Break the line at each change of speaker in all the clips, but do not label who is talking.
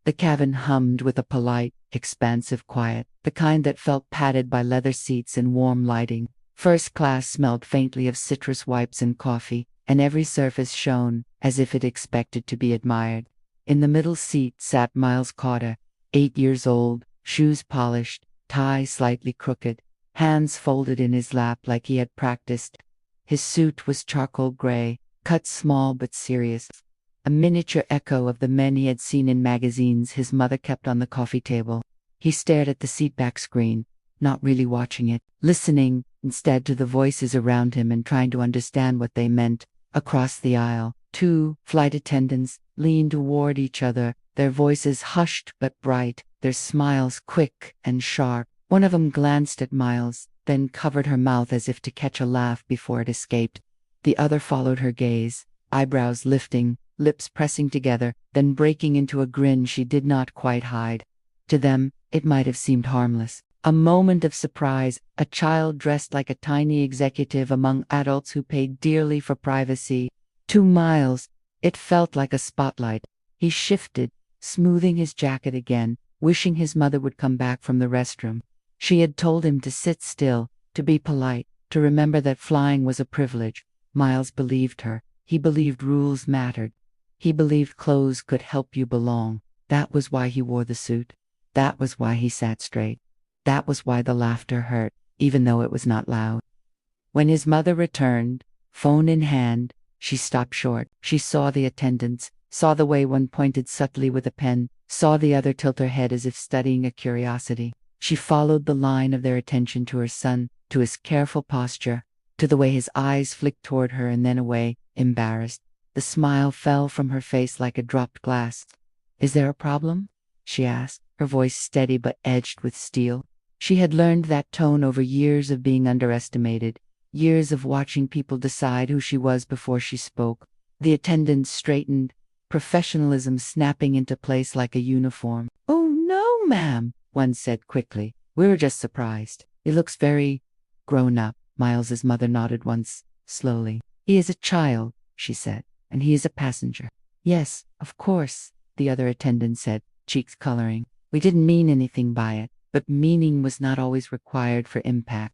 The cabin hummed with a polite, expansive quiet, the kind that felt padded by leather seats and warm lighting. First class smelled faintly of citrus wipes and coffee, and every surface shone, as if it expected to be admired. In the middle seat sat Miles Carter, 8 years old, shoes polished, tie slightly crooked, hands folded in his lap like he had practiced. His suit was charcoal gray, cut small but serious, a miniature echo of the men he had seen in magazines his mother kept on the coffee table. He stared at the seatback screen, not really watching it, listening instead to the voices around him and trying to understand what they meant. Across the aisle, 2 flight attendants leaned toward each other, their voices hushed but bright, their smiles quick and sharp. One of them glanced at Miles, then covered her mouth as if to catch a laugh before it escaped. The other followed her gaze, eyebrows lifting, lips pressing together, then breaking into a grin she did not quite hide. To them, it might have seemed harmless. A moment of surprise, a child dressed like a tiny executive among adults who paid dearly for privacy. To Miles, it felt like a spotlight. He shifted, smoothing his jacket again, wishing his mother would come back from the restroom. She had told him to sit still, to be polite, to remember that flying was a privilege. Miles believed her. He believed rules mattered. He believed clothes could help you belong. That was why he wore the suit. That was why he sat straight. That was why the laughter hurt, even though it was not loud. When his mother returned, phone in hand, she stopped short. She saw the attendants, saw the way one pointed subtly with a pen, saw the other tilt her head as if studying a curiosity. She followed the line of their attention to her son, to his careful posture, to the way his eyes flicked toward her and then away, embarrassed. The smile fell from her face like a dropped glass. "Is there a problem?" she asked, her voice steady but edged with steel. She had learned that tone over years of being underestimated, years of watching people decide who she was before she spoke. The attendants straightened, professionalism snapping into place like a uniform. "Oh no, ma'am," one said quickly. "We were just surprised. He looks very grown up." Miles's mother nodded once, slowly. "He is a child," she said, "and he is a passenger." "Yes, of course," the other attendant said, cheeks coloring. "We didn't mean anything by it, but meaning was not always required for impact."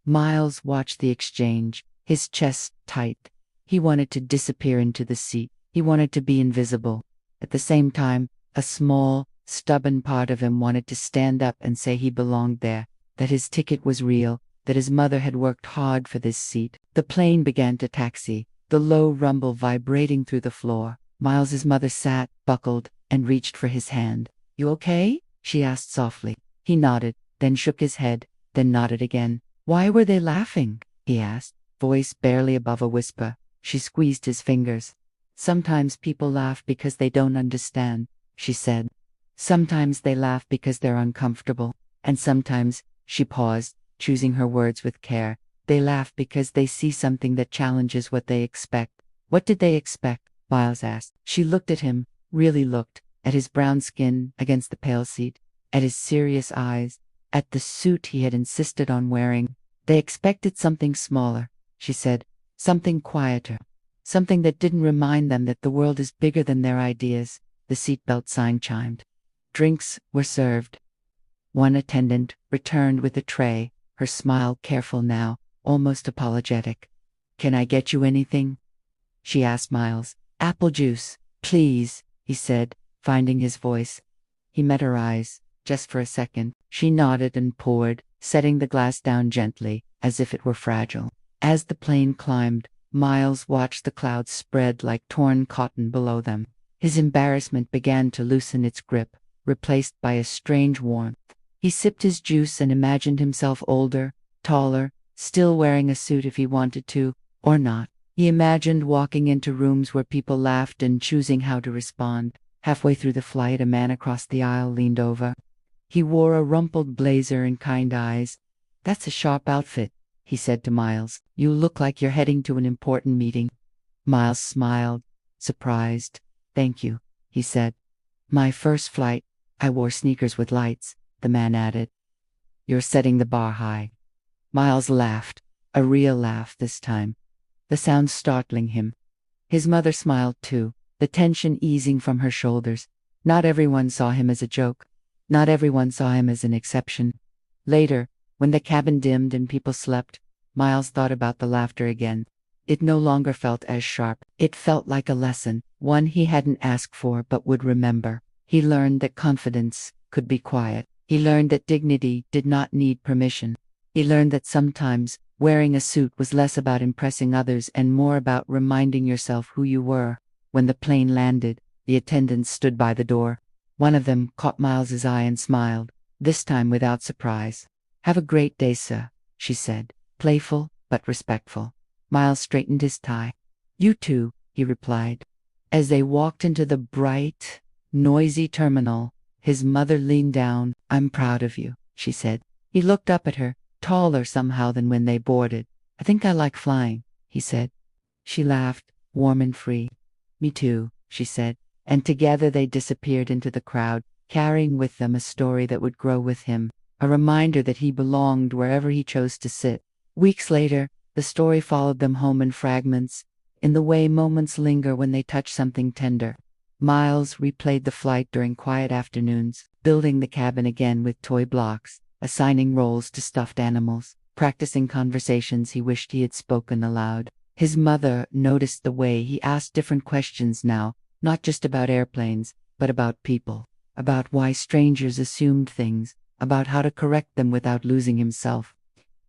Miles watched the exchange, his chest tight. He wanted to disappear into the seat. He wanted to be invisible. At the same time, a small, stubborn part of him wanted to stand up and say he belonged there, that his ticket was real, that his mother had worked hard for this seat. The plane began to taxi, the low rumble vibrating through the floor. Miles's mother sat, buckled, and reached for his hand. "You okay?" she asked softly. He nodded, then shook his head, then nodded again. "Why were they laughing?" he asked, voice barely above a whisper. She squeezed his fingers. "Sometimes people laugh because they don't understand," she said. "Sometimes they laugh because they're uncomfortable. And sometimes," she paused, choosing her words with care, "they laugh because they see something that challenges what they expect." "What did they expect?" Miles asked. She looked at him, really looked, at his brown skin against the pale seat, at his serious eyes, at the suit he had insisted on wearing. "They expected something smaller," she said, "something quieter, something that didn't remind them that the world is bigger than their ideas." The seatbelt sign chimed. Drinks were served. One attendant returned with a tray, her smile careful now, almost apologetic. "Can I get you anything?" she asked Miles. "Apple juice, please," he said, finding his voice. He met her eyes, just for a second. She nodded and poured, setting the glass down gently, as if it were fragile. As the plane climbed, Miles watched the clouds spread like torn cotton below them. His embarrassment began to loosen its grip, replaced by a strange warmth. He sipped his juice and imagined himself older, taller, still wearing a suit if he wanted to, or not. He imagined walking into rooms where people laughed and choosing how to respond. Halfway through the flight, a man across the aisle leaned over. He wore a rumpled blazer and kind eyes. "That's a sharp outfit," he said to Miles. "You look like you're heading to an important meeting." Miles smiled, surprised. "Thank you," he said. "My first flight, I wore sneakers with lights," the man added. "You're setting the bar high." Miles laughed, a real laugh this time, the sound startling him. His mother smiled too, the tension easing from her shoulders. Not everyone saw him as a joke. Not everyone saw him as an exception. Later, when the cabin dimmed and people slept, Miles thought about the laughter again. It no longer felt as sharp. It felt like a lesson, one he hadn't asked for but would remember. He learned that confidence could be quiet. He learned that dignity did not need permission. He learned that sometimes wearing a suit was less about impressing others and more about reminding yourself who you were. When the plane landed, the attendants stood by the door. One of them caught Miles's eye and smiled, this time without surprise. "Have a great day, sir," she said, playful but respectful. Miles straightened his tie. "You too," he replied. As they walked into the bright, noisy terminal, his mother leaned down. "I'm proud of you," she said. He looked up at her, taller somehow than when they boarded. "I think I like flying," he said. She laughed, warm and free. "Me too," she said, and together they disappeared into the crowd, carrying with them a story that would grow with him, a reminder that he belonged wherever he chose to sit. Weeks later, the story followed them home in fragments, in the way moments linger when they touch something tender. Miles replayed the flight during quiet afternoons, building the cabin again with toy blocks, assigning roles to stuffed animals, practicing conversations he wished he had spoken aloud. His mother noticed the way he asked different questions now, not just about airplanes, but about people, about why strangers assumed things, about how to correct them without losing himself.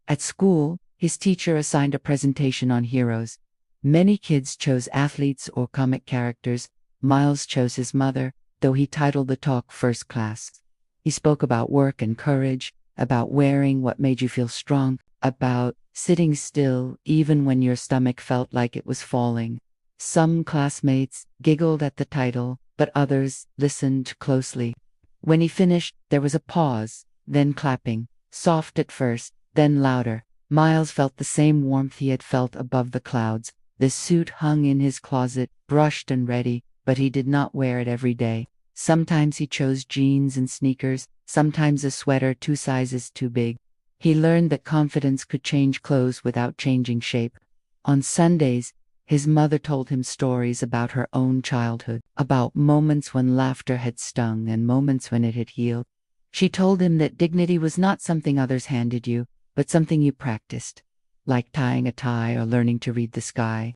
At school, his teacher assigned a presentation on heroes. Many kids chose athletes or comic characters. Miles chose his mother, though he titled the talk First Class. He spoke about work and courage, about wearing what made you feel strong, about sitting still even when your stomach felt like it was falling. Some classmates giggled at the title, but others listened closely. When he finished, there was a pause, then clapping, soft at first, then louder. Miles felt the same warmth he had felt above the clouds. The suit hung in his closet, brushed and ready, but he did not wear it every day. Sometimes he chose jeans and sneakers, sometimes a sweater 2 sizes too big. He learned that confidence could change clothes without changing shape. On Sundays, his mother told him stories about her own childhood, about moments when laughter had stung and moments when it had healed. She told him that dignity was not something others handed you, but something you practiced, like tying a tie or learning to read the sky.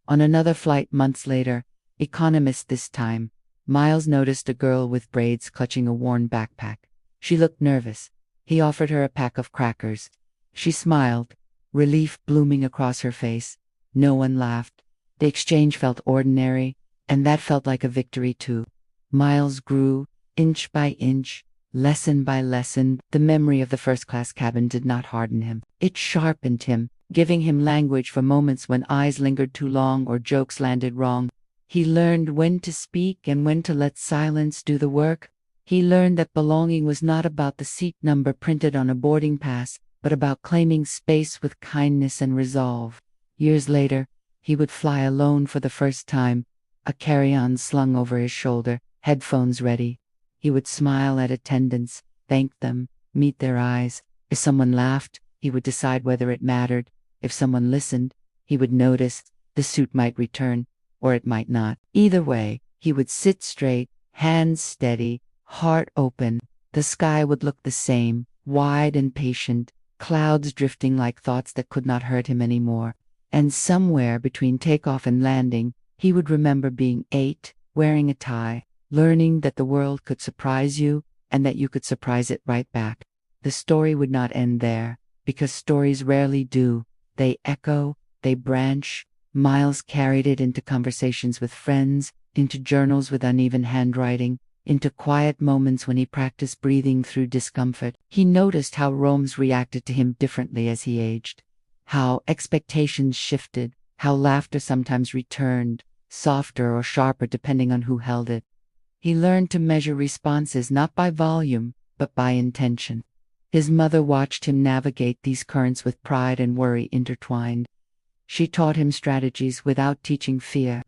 On another flight months later, economist this time, Miles noticed a girl with braids clutching a worn backpack. She looked nervous. He offered her a pack of crackers. She smiled, relief blooming across her face. No one laughed. The exchange felt ordinary, and that felt like a victory too. Miles grew, inch by inch, lesson by lesson. The memory of the first-class cabin did not harden him. It sharpened him, giving him language for moments when eyes lingered too long or jokes landed wrong. He learned when to speak and when to let silence do the work. He learned that belonging was not about the seat number printed on a boarding pass, but about claiming space with kindness and resolve. Years later, he would fly alone for the first time, a carry-on slung over his shoulder, headphones ready. He would smile at attendants, thank them, meet their eyes. If someone laughed, he would decide whether it mattered. If someone listened, he would notice. The suit might return, or it might not. Either way, he would sit straight, hands steady, heart open. The sky would look the same, wide and patient, clouds drifting like thoughts that could not hurt him anymore. And somewhere between takeoff and landing, he would remember being 8, wearing a tie, learning that the world could surprise you and that you could surprise it right back. The story would not end there, because stories rarely do. They echo, they branch. Miles carried it into conversations with friends, into journals with uneven handwriting, into quiet moments when he practiced breathing through discomfort. He noticed how Rome's reacted to him differently as he aged, how expectations shifted, how laughter sometimes returned, softer or sharper depending on who held it. He learned to measure responses not by volume, but by intention. His mother watched him navigate these currents with pride and worry intertwined. She taught him strategies without teaching fear.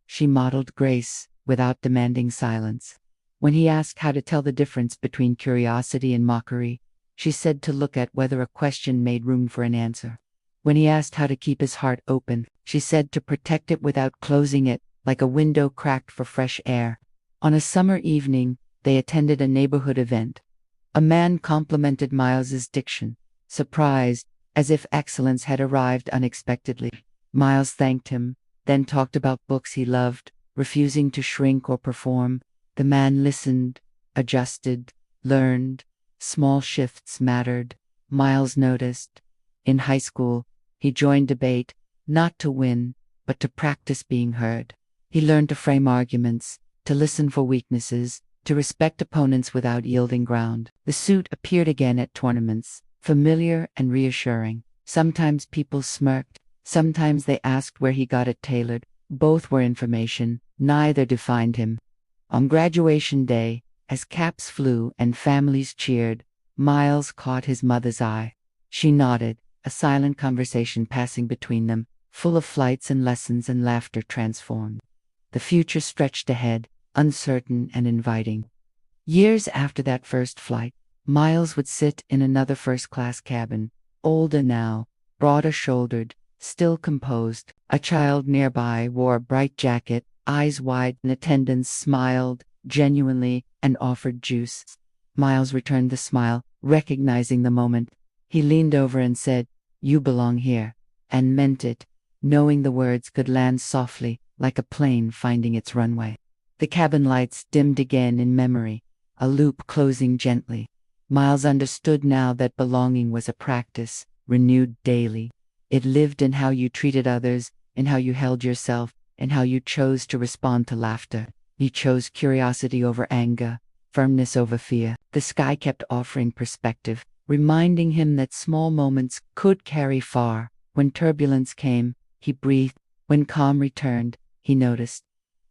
She modeled grace without demanding silence. When he asked how to tell the difference between curiosity and mockery, she said to look at whether a question made room for an answer. When he asked how to keep his heart open, she said to protect it without closing it, like a window cracked for fresh air. On a summer evening, they attended a neighborhood event. A man complimented Miles's diction, surprised, as if excellence had arrived unexpectedly. Miles thanked him, then talked about books he loved, refusing to shrink or perform. The man listened, adjusted, learned. Small shifts mattered. Miles noticed. In high school, he joined debate, not to win, but to practice being heard. He learned to frame arguments, to listen for weaknesses, to respect opponents without yielding ground. The suit appeared again at tournaments, familiar and reassuring. Sometimes people smirked, sometimes they asked where he got it tailored. Both were information, neither defined him. On graduation day, as caps flew and families cheered, Miles caught his mother's eye. She nodded, a silent conversation passing between them, full of flights and lessons and laughter transformed. The future stretched ahead, uncertain and inviting. Years after that first flight, Miles would sit in another first-class cabin, older now, broader-shouldered, still composed. A child nearby wore a bright jacket, eyes wide. An attendant smiled, genuinely, and offered juice. Miles returned the smile, recognizing the moment. He leaned over and said, "You belong here," and meant it, knowing the words could land softly, like a plane finding its runway. The cabin lights dimmed again in memory, a loop closing gently. Miles understood now that belonging was a practice, renewed daily. It lived in how you treated others, in how you held yourself, in how you chose to respond to laughter. He chose curiosity over anger, firmness over fear. The sky kept offering perspective, reminding him that small moments could carry far. When turbulence came, he breathed. When calm returned, he noticed.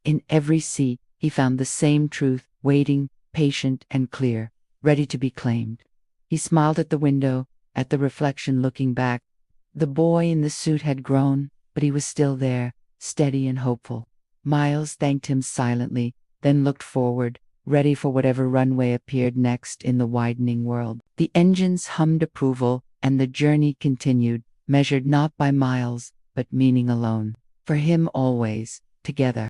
In every seat, he found the same truth, waiting, patient and clear, ready to be claimed. He smiled at the window, at the reflection looking back. The boy in the suit had grown, but he was still there, steady and hopeful. Miles thanked him silently, then looked forward, ready for whatever runway appeared next in the widening world. The engines hummed approval, and the journey continued, measured not by miles, but meaning alone. For him always, together.